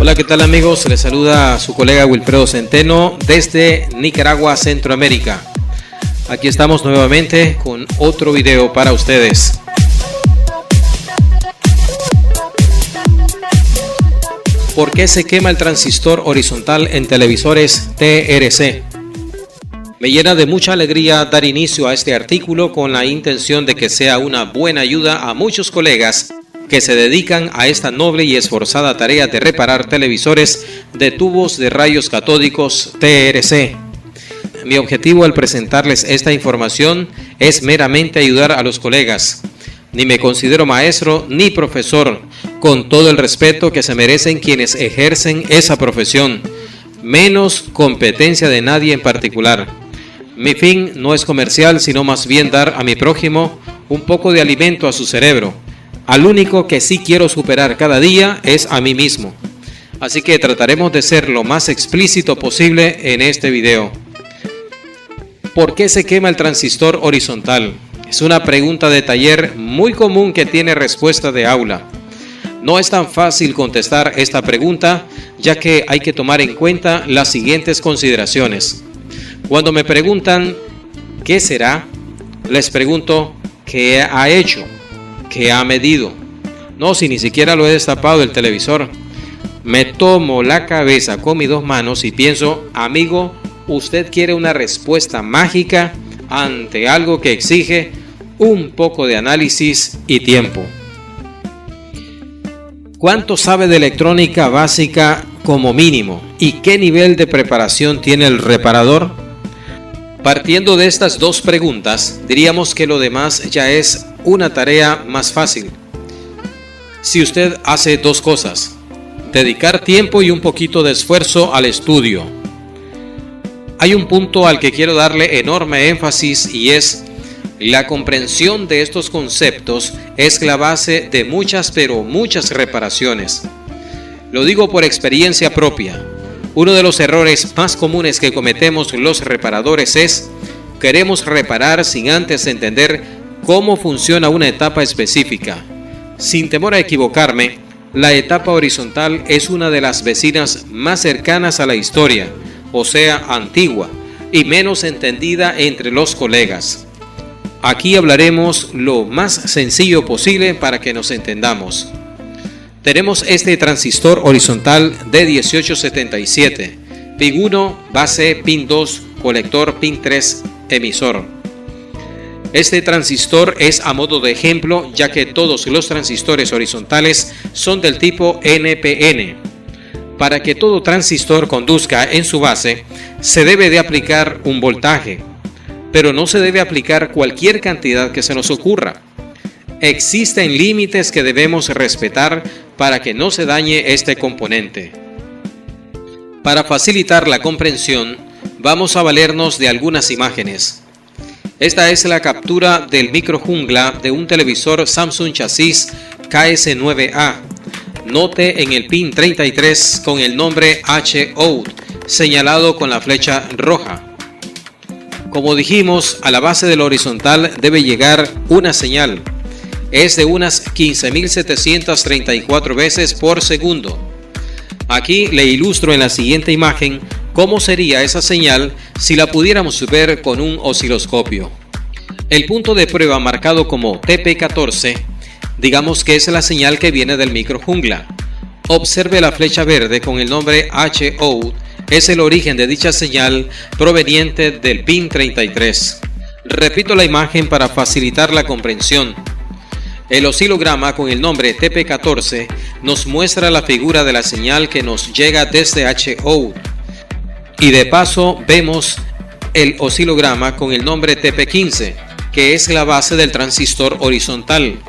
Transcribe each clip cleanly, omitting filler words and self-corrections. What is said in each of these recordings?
Hola, ¿qué tal amigos? Les saluda a su colega Wilfredo Centeno desde Nicaragua, Centroamérica. Aquí estamos nuevamente con otro video para ustedes. ¿Por qué se quema el transistor horizontal en televisores TRC? Me llena de mucha alegría dar inicio a este artículo con la intención de que sea una buena ayuda a muchos colegas que se dedican a esta noble y esforzada tarea de reparar televisores de tubos de rayos catódicos TRC. Mi objetivo al presentarles esta información es meramente ayudar a los colegas. Ni me considero maestro ni profesor, con todo el respeto que se merecen quienes ejercen esa profesión, menos competencia de nadie en particular. Mi fin no es comercial, sino más bien dar a mi prójimo un poco de alimento a su cerebro. Al único que sí quiero superar cada día es a mí mismo. Así que trataremos de ser lo más explícito posible en este video. ¿Por qué se quema el transistor horizontal? Es una pregunta de taller muy común que tiene respuesta de aula. No es tan fácil contestar esta pregunta, ya que hay que tomar en cuenta las siguientes consideraciones. Cuando me preguntan ¿qué será?, les pregunto ¿qué ha hecho?, ¿qué ha medido? No, si ni siquiera lo he destapado el televisor. Me tomo la cabeza con mis dos manos y pienso, amigo, usted quiere una respuesta mágica ante algo que exige un poco de análisis y tiempo. ¿Cuánto sabe de electrónica básica como mínimo? ¿Y qué nivel de preparación tiene el reparador? Partiendo de estas dos preguntas, diríamos que lo demás ya es una tarea más fácil. Si usted hace dos cosas: dedicar tiempo y un poquito de esfuerzo al estudio. Hay un punto al que quiero darle enorme énfasis y es la comprensión de estos conceptos es la base de muchas reparaciones. Lo digo por experiencia propia. Uno de los errores más comunes que cometemos los reparadores es queremos reparar sin antes entender cómo funciona una etapa específica. Sin temor a equivocarme, la etapa horizontal es una de las vecinas más cercanas a la historia, o sea, antigua, y menos entendida entre los colegas. Aquí hablaremos lo más sencillo posible para que nos entendamos. Tenemos este transistor horizontal D1877, pin 1, base, pin 2, colector, pin 3, emisor. Este transistor es a modo de ejemplo, ya que todos los transistores horizontales son del tipo NPN. Para que todo transistor conduzca en su base, se debe de aplicar un voltaje, pero no se debe aplicar cualquier cantidad que se nos ocurra. Existen límites que debemos respetar para que no se dañe este componente. Para facilitar la comprensión, vamos a valernos de algunas imágenes. Esta es la captura del microjungla de un televisor Samsung chasis KS9A. Note en el pin 33 con el nombre HOUT, señalado con la flecha roja. Como dijimos, a la base del horizontal debe llegar una señal. Es de unas 15.734 veces por segundo. Aquí le ilustro en la siguiente imagen cómo sería esa señal si la pudiéramos ver con un osciloscopio. El punto de prueba marcado como TP14, digamos que es la señal que viene del microjungla. Observe la flecha verde con el nombre HOUT, es el origen de dicha señal proveniente del pin 33. Repito la imagen para facilitar la comprensión. El oscilograma con el nombre TP14 nos muestra la figura de la señal que nos llega desde HOUT. Y de paso vemos el oscilograma con el nombre TP15, que es la base del transistor horizontal.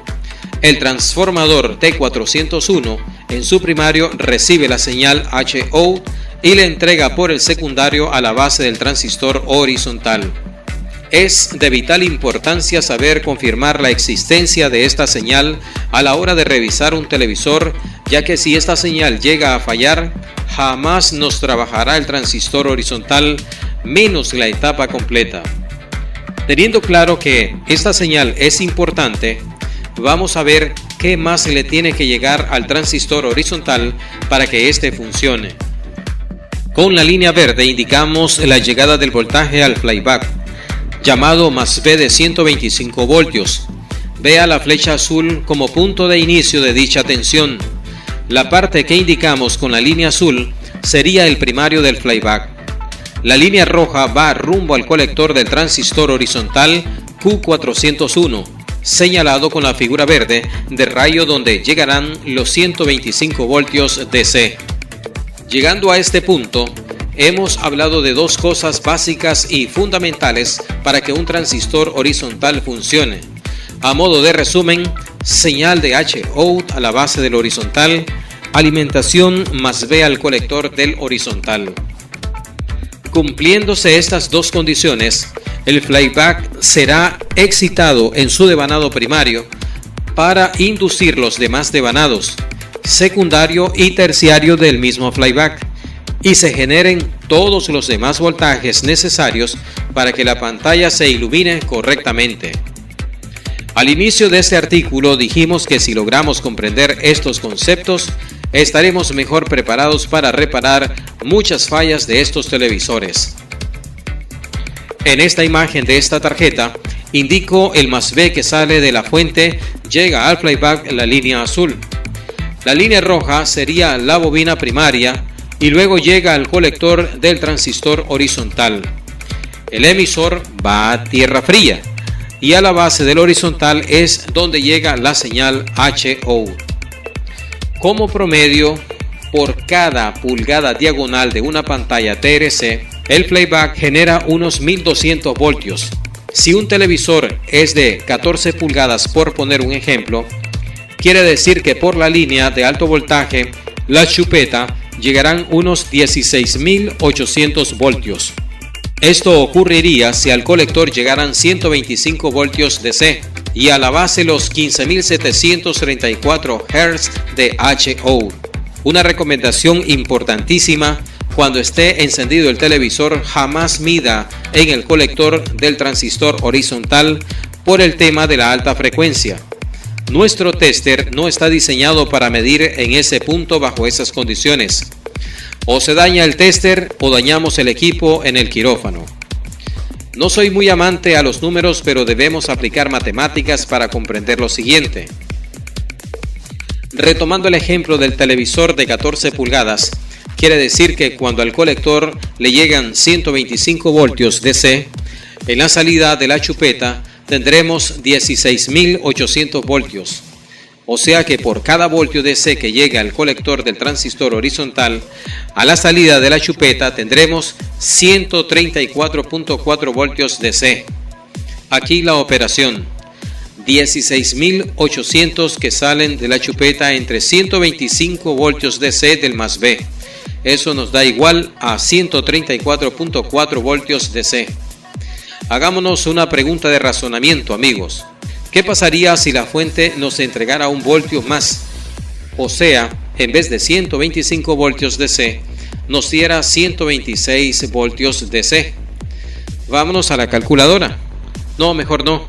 El transformador T401 en su primario recibe la señal HOUT y le entrega por el secundario a la base del transistor horizontal. Es de vital importancia saber confirmar la existencia de esta señal a la hora de revisar un televisor, ya que si esta señal llega a fallar, jamás nos trabajará el transistor horizontal, menos la etapa completa. Teniendo claro que esta señal es importante, vamos a ver qué más le tiene que llegar al transistor horizontal para que éste funcione. Con la línea verde indicamos la llegada del voltaje al flyback, llamado +B de 125 voltios. Vea la flecha azul como punto de inicio de dicha tensión. La parte que indicamos con la línea azul sería el primario del flyback. La línea roja va rumbo al colector del transistor horizontal Q401, señalado con la figura verde de rayo donde llegarán los 125 voltios DC. Llegando a este punto, hemos hablado de dos cosas básicas y fundamentales para que un transistor horizontal funcione. A modo de resumen, señal de H-out a la base del horizontal, alimentación +B al colector del horizontal. Cumpliéndose estas dos condiciones, el flyback será excitado en su devanado primario para inducir los demás devanados, secundario y terciario del mismo flyback, y se generen todos los demás voltajes necesarios para que la pantalla se ilumine correctamente. Al inicio de este artículo dijimos que si logramos comprender estos conceptos, estaremos mejor preparados para reparar muchas fallas de estos televisores. En esta imagen de esta tarjeta, indico el +B que sale de la fuente, llega al flyback en la línea azul. La línea roja sería la bobina primaria y luego llega al colector del transistor horizontal. El emisor va a tierra fría y a la base del horizontal es donde llega la señal H-out. Como promedio, por cada pulgada diagonal de una pantalla TRC, el playback genera unos 1200 voltios. Si un televisor es de 14 pulgadas, por poner un ejemplo, quiere decir que por la línea de alto voltaje, la chupeta, llegarán unos 16.800 voltios. Esto ocurriría si al colector llegaran 125 voltios DC y a la base los 15.734 Hz de H-out. Una recomendación importantísima: cuando esté encendido el televisor, jamás mida en el colector del transistor horizontal por el tema de la alta frecuencia. Nuestro tester no está diseñado para medir en ese punto bajo esas condiciones. O se daña el tester o dañamos el equipo en el quirófano. No soy muy amante a los números, pero debemos aplicar matemáticas para comprender lo siguiente. Retomando el ejemplo del televisor de 14 pulgadas, quiere decir que cuando al colector le llegan 125 voltios DC, en la salida de la chupeta tendremos 16.800 voltios. O sea que por cada voltio DC que llega al colector del transistor horizontal, a la salida de la chupeta tendremos 134.4 voltios DC. Aquí la operación: 16.800 que salen de la chupeta entre 125 voltios DC del +B. Eso nos da igual a 134.4 voltios DC. Hagámonos una pregunta de razonamiento, amigos. ¿Qué pasaría si la fuente nos entregara un voltio más? O sea, en vez de 125 voltios DC, nos diera 126 voltios DC. Vámonos a la calculadora. No, mejor no.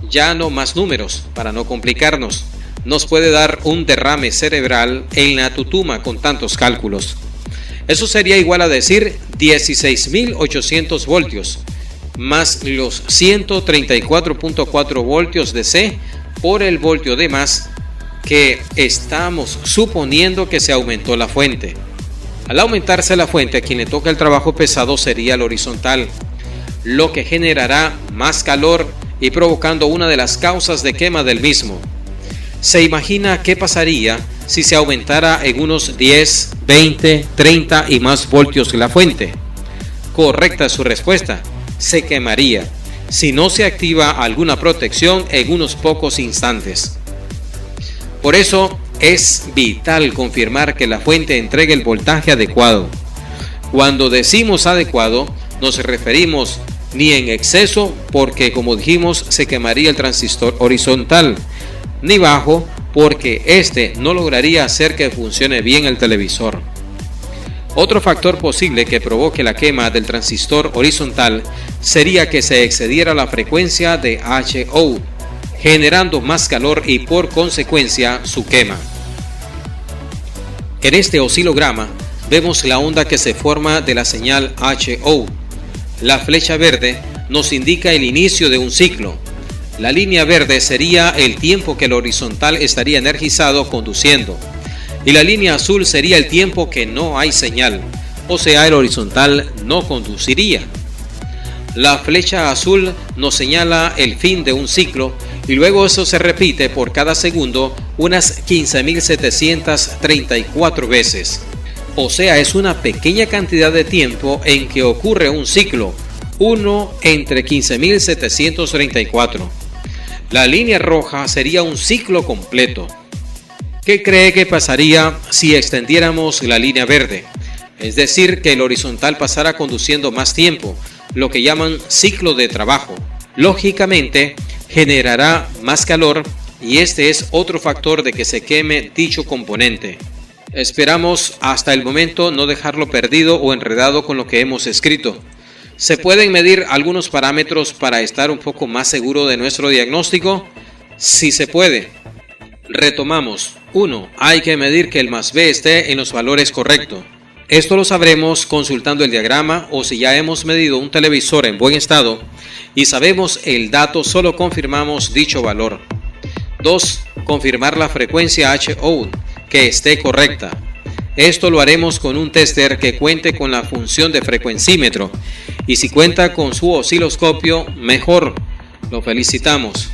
Ya no más números, para no complicarnos. Nos puede dar un derrame cerebral en la tutuma con tantos cálculos. Eso sería igual a decir 16.800 voltios. Más los 134.4 voltios DC por el voltio de más que estamos suponiendo que se aumentó la fuente. Al aumentarse la fuente, a quien le toca el trabajo pesado sería el horizontal, lo que generará más calor y provocando una de las causas de quema del mismo. ¿Se imagina qué pasaría si se aumentara en unos 10, 20, 30 y más voltios la fuente? Correcta su respuesta. Se quemaría si no se activa alguna protección en unos pocos instantes. Por eso es vital confirmar que la fuente entregue el voltaje adecuado. Cuando decimos adecuado, nos referimos ni en exceso, porque como dijimos se quemaría el transistor horizontal, ni bajo, porque este no lograría hacer que funcione bien el televisor. Otro factor posible que provoque la quema del transistor horizontal sería que se excediera la frecuencia de H-out. generando más calor y por consecuencia su quema. En este oscilograma vemos la onda que se forma de la señal HO. La flecha verde nos indica el inicio de un ciclo. La línea verde sería el tiempo que el horizontal estaría energizado conduciendo. Y la línea azul sería el tiempo que no hay señal, o sea, el horizontal no conduciría. La flecha azul nos señala el fin de un ciclo y luego eso se repite por cada segundo unas 15.734 veces. O sea, es una pequeña cantidad de tiempo en que ocurre un ciclo, 1 entre 15.734. La línea roja sería un ciclo completo. ¿Qué cree que pasaría si extendiéramos la línea verde? Es decir, que el horizontal pasara conduciendo más tiempo, lo que llaman ciclo de trabajo. Lógicamente, generará más calor y este es otro factor de que se queme dicho componente. Esperamos hasta el momento no dejarlo perdido o enredado con lo que hemos escrito. ¿Se pueden medir algunos parámetros para estar un poco más seguro de nuestro diagnóstico? Sí se puede. Retomamos. 1. Hay que medir que el más B esté en los valores correctos. Esto lo sabremos consultando el diagrama o si ya hemos medido un televisor en buen estado y sabemos el dato, solo confirmamos dicho valor. 2. Confirmar la frecuencia HO, que esté correcta. Esto lo haremos con un tester que cuente con la función de frecuencímetro y si cuenta con su osciloscopio, mejor. Lo felicitamos.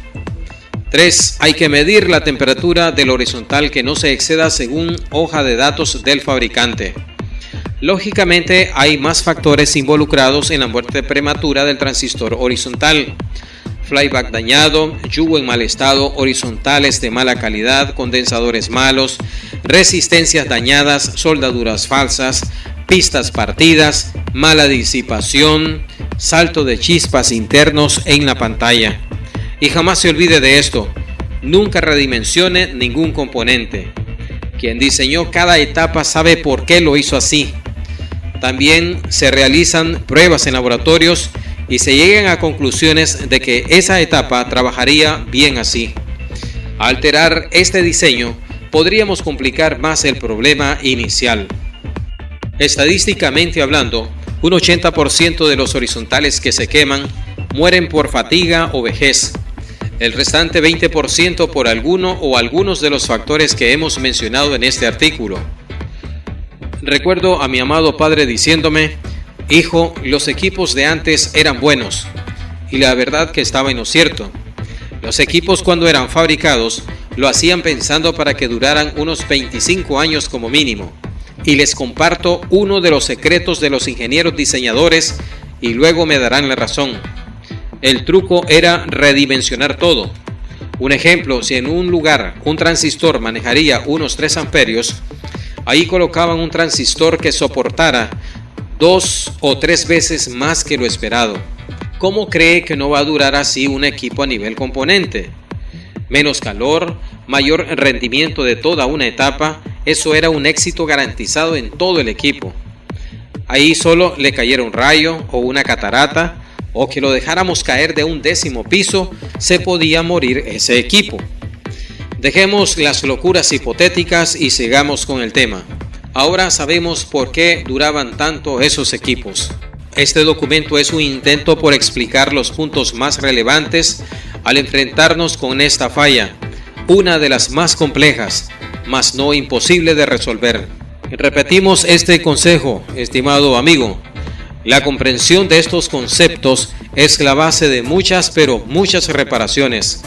3. Hay que medir la temperatura del horizontal que no se exceda según hoja de datos del fabricante. Lógicamente hay más factores involucrados en la muerte prematura del transistor horizontal. Flyback dañado, yugo en mal estado, horizontales de mala calidad, condensadores malos, resistencias dañadas, soldaduras falsas, pistas partidas, mala disipación, salto de chispas internos en la pantalla. Y jamás se olvide de esto, nunca redimensione ningún componente. Quien diseñó cada etapa sabe por qué lo hizo así. También se realizan pruebas en laboratorios y se llegan a conclusiones de que esa etapa trabajaría bien así. Al alterar este diseño, podríamos complicar más el problema inicial. Estadísticamente hablando, un 80% de los horizontales que se queman mueren por fatiga o vejez. El restante 20% por alguno o algunos de los factores que hemos mencionado en este artículo. Recuerdo a mi amado padre diciéndome: hijo, los equipos de antes eran buenos. Y la verdad que estaba en lo cierto. Los equipos cuando eran fabricados lo hacían pensando para que duraran unos 25 años como mínimo. Y les comparto uno de los secretos de los ingenieros diseñadores y luego me darán la razón. El truco era redimensionar todo. Un ejemplo, si en un lugar un transistor manejaría unos 3 amperios, ahí colocaban un transistor que soportara 2 o 3 veces más que lo esperado. ¿Cómo cree que no va a durar así un equipo a nivel componente? Menos calor, mayor rendimiento de toda una etapa, eso era un éxito garantizado en todo el equipo. Ahí solo le cayera un rayo o una catarata, o que lo dejáramos caer de un 10º piso, se podía morir ese equipo. Dejemos las locuras hipotéticas y sigamos con el tema. Ahora sabemos por qué duraban tanto esos equipos. Este documento es un intento por explicar los puntos más relevantes al enfrentarnos con esta falla, una de las más complejas, mas no imposible de resolver. Repetimos este consejo, estimado amigo. La comprensión de estos conceptos es la base de muchas reparaciones.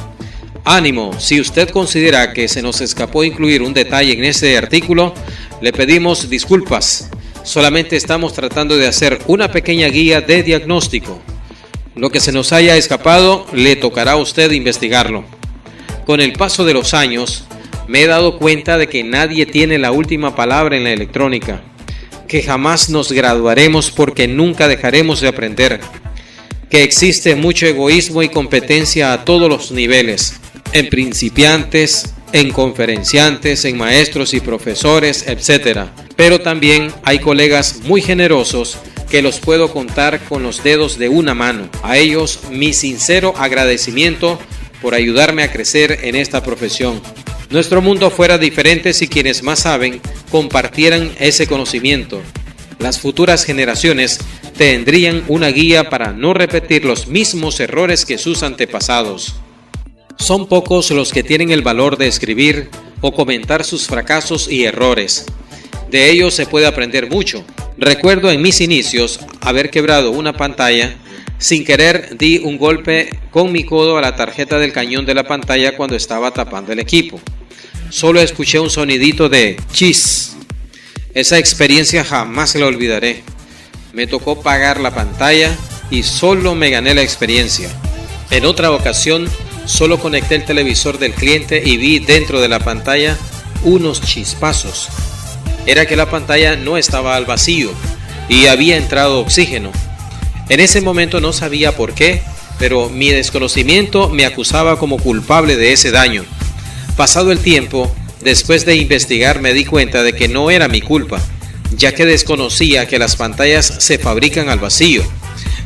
Ánimo, si usted considera que se nos escapó incluir un detalle en este artículo, le pedimos disculpas. Solamente estamos tratando de hacer una pequeña guía de diagnóstico. Lo que se nos haya escapado, le tocará a usted investigarlo. Con el paso de los años, me he dado cuenta de que nadie tiene la última palabra en la electrónica, que jamás nos graduaremos porque nunca dejaremos de aprender, que existe mucho egoísmo y competencia a todos los niveles, en principiantes, en conferenciantes, en maestros y profesores, etc. Pero también hay colegas muy generosos que los puedo contar con los dedos de una mano. A ellos mi sincero agradecimiento por ayudarme a crecer en esta profesión. Nuestro mundo fuera diferente si quienes más saben compartieran ese conocimiento. Las futuras generaciones tendrían una guía para no repetir los mismos errores que sus antepasados. Son pocos los que tienen el valor de escribir o comentar sus fracasos y errores. De ellos se puede aprender mucho. Recuerdo en mis inicios haber quebrado una pantalla. Sin querer di un golpe con mi codo a la tarjeta del cañón de la pantalla cuando estaba tapando el equipo. Solo escuché un sonidito de chis. Esa experiencia jamás la olvidaré. Me tocó pagar la pantalla y solo me gané la experiencia. En otra ocasión, solo conecté el televisor del cliente y vi dentro de la pantalla unos chispazos. Era que la pantalla no estaba al vacío y había entrado oxígeno. En ese momento no sabía por qué, pero mi desconocimiento me acusaba como culpable de ese daño. Pasado el tiempo, después de investigar me di cuenta de que no era mi culpa, ya que desconocía que las pantallas se fabrican al vacío.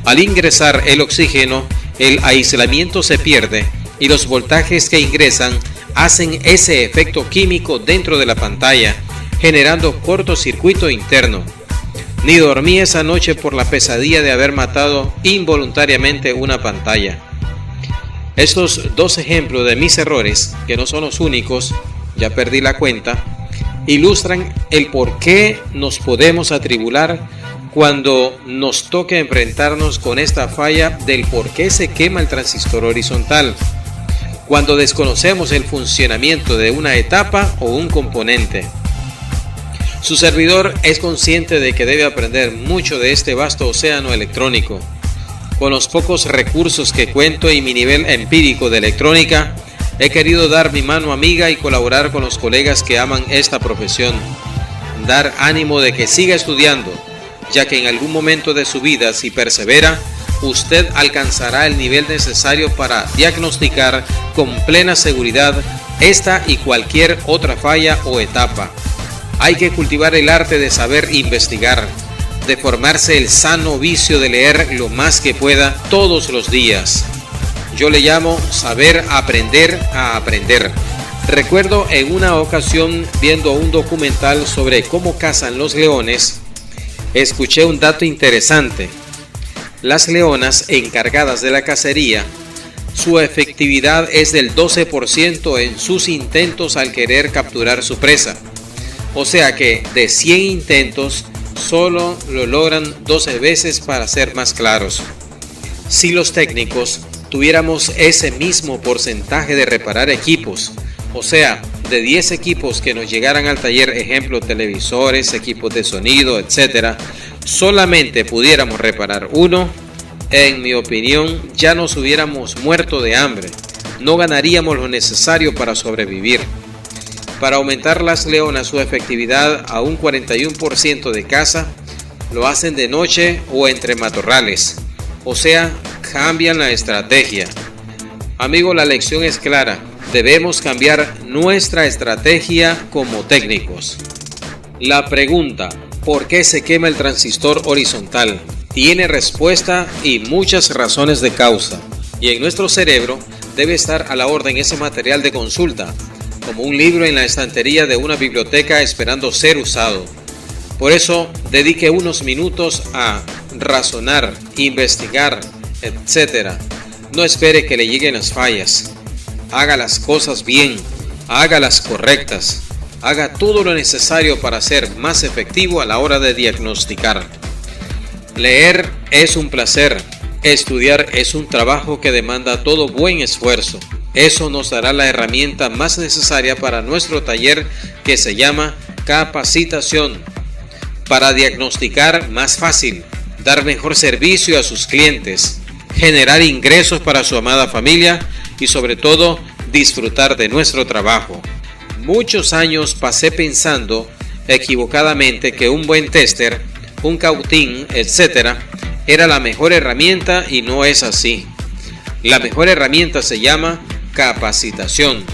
Al ingresar el oxígeno, el aislamiento se pierde y los voltajes que ingresan hacen ese efecto químico dentro de la pantalla, generando cortocircuito interno. Ni dormí esa noche por la pesadilla de haber matado involuntariamente una pantalla. Estos dos ejemplos de mis errores, que no son los únicos, ya perdí la cuenta, ilustran el por qué nos podemos atribular cuando nos toque enfrentarnos con esta falla del por qué se quema el transistor horizontal, cuando desconocemos el funcionamiento de una etapa o un componente. Su servidor es consciente de que debe aprender mucho de este vasto océano electrónico. Con los pocos recursos que cuento y mi nivel empírico de electrónica, he querido dar mi mano amiga y colaborar con los colegas que aman esta profesión. Dar ánimo de que siga estudiando, ya que en algún momento de su vida, si persevera, usted alcanzará el nivel necesario para diagnosticar con plena seguridad esta y cualquier otra falla o etapa. Hay que cultivar el arte de saber investigar, de formarse el sano vicio de leer lo más que pueda todos los días. Yo le llamo saber aprender a aprender. Recuerdo en una ocasión viendo un documental sobre cómo cazan los leones, escuché un dato interesante. Las leonas encargadas de la cacería, su efectividad es del 12% en sus intentos al querer capturar su presa. O sea que de 100 intentos, solo lo logran 12 veces para ser más claros. Si los técnicos tuviéramos ese mismo porcentaje de reparar equipos, o sea, de 10 equipos que nos llegaran al taller, ejemplo, televisores, equipos de sonido, etc., solamente pudiéramos reparar uno, en mi opinión, ya nos hubiéramos muerto de hambre. No ganaríamos lo necesario para sobrevivir. Para aumentar las leonas su efectividad a un 41% de caza, lo hacen de noche o entre matorrales. O sea, cambian la estrategia. Amigo, la lección es clara. Debemos cambiar nuestra estrategia como técnicos. La pregunta, ¿por qué se quema el transistor horizontal? Tiene respuesta y muchas razones de causa. Y en nuestro cerebro debe estar a la orden ese material de consulta, como un libro en la estantería de una biblioteca esperando ser usado. Por eso, dedique unos minutos a razonar, investigar, etc. No espere que le lleguen las fallas. Haga las cosas bien, haga las correctas, haga todo lo necesario para ser más efectivo a la hora de diagnosticar. Leer es un placer, estudiar es un trabajo que demanda todo buen esfuerzo. Eso nos dará la herramienta más necesaria para nuestro taller que se llama capacitación. Para diagnosticar más fácil, dar mejor servicio a sus clientes, generar ingresos para su amada familia y sobre todo disfrutar de nuestro trabajo. Muchos años pasé pensando equivocadamente que un buen tester, un cautín, etc. era la mejor herramienta y no es así. La mejor herramienta se llama capacitación.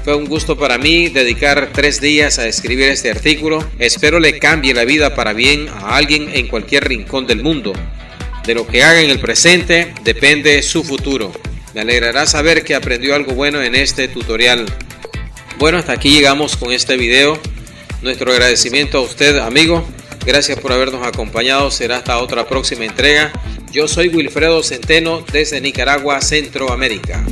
Fue un gusto para mí dedicar 3 días a escribir este artículo. Espero le cambie la vida para bien a alguien en cualquier rincón del mundo. De lo que haga en el presente depende su futuro. Me alegrará saber que aprendió algo bueno en este tutorial. Bueno, hasta aquí llegamos con este video. Nuestro agradecimiento a usted, amigo. Gracias por habernos acompañado. Será hasta otra próxima entrega. Yo soy Wilfredo Centeno desde Nicaragua, Centroamérica.